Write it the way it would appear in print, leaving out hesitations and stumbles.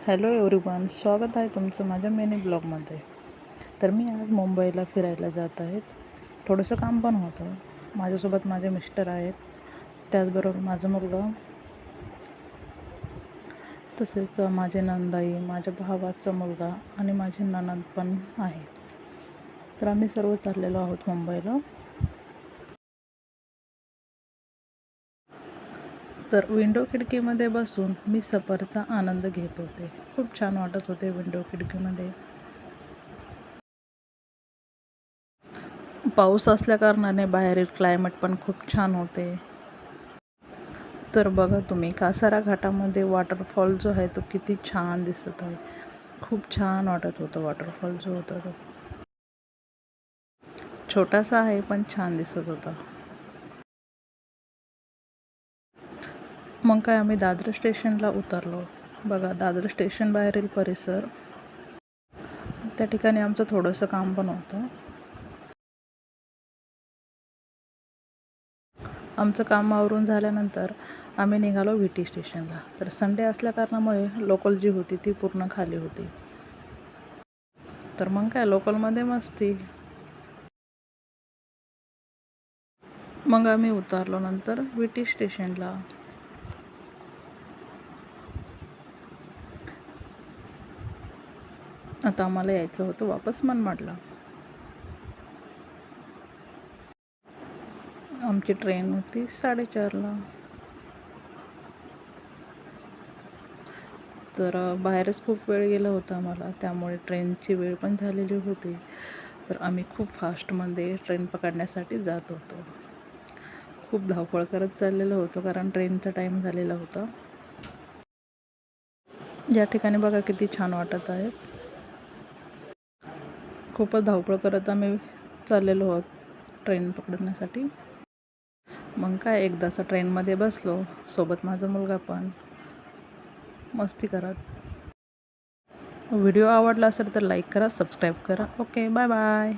Hello everyone, स्वागत आहे तुमचं माझ्या मिनी ब्लॉगमध्ये. तर मी आज मुंबईला फिरायला जात आहेत. थोडंसं काम पण होतं. माझ्यासोबत माझे मिस्टर आहेत, त्याचबरोबर माझा मुलगा, तसेच माझे नंदाई, माझ्या भावाचा मुलगा आणि माझी नणंद पण आहे. तर आम्ही सर्व चाललेलो आहोत मुंबईला. तर विंडो खिडकीमध्ये बसून मी सफरचा आनंद घेत होते. खूप छान वाटत होते विंडो खिडकीमध्ये. पाऊस असल्याकारणाने बाहेरील क्लायमेट पण खूप छान होते. तर बघा तुम्ही, कासारा घाटामध्ये वॉटरफॉल जो आहे तो किती छान दिसत आहे. खूप छान वाटत होतं. वॉटरफॉल जो होता तो छोटासा आहे पण छान दिसत होता. मग काय, आम्ही दादर स्टेशनला उतरलो. बघा, दादर स्टेशन बाहेरील परिसर, त्या ठिकाणी आमचं थोडंसं काम पण होतं. आमचं काम आवरून झाल्यानंतर आम्ही निघालो VT स्टेशनला. तर संडे असल्याकारणामुळे लोकल जी होती ती पूर्ण खाली होती. तर मग काय, लोकलमध्ये मस्ती. मग आम्ही उतरलो नंतर VT स्टेशनला. आता आम्हाला यायचं होतं वापस मनमाडला. आमची ट्रेन होती 4:30ला. तर बाहेरच खूप वेळ गेला होता आम्हाला, त्यामुळे ट्रेनची वेळ पण झालेली होती. तर आम्ही खूप फास्टमध्ये ट्रेन पकडण्यासाठी जात होतो. खूप धावपळ करत चाललेलो होतो कारण ट्रेनचा टाईम झालेला होता. या ठिकाणी बघा किती छान वाटत आहे. खूपच धावपळ करत आम्ही चाललेलो आहोत ट्रेन पकडण्यासाठी. मग काय, एकदाचा ट्रेनमध्ये बसलो, सोबत माझा मुलगा पण मस्ती करत. व्हिडिओ आवडला असेल तर लाईक करा, सबस्क्राईब करा. Okay, bye bye.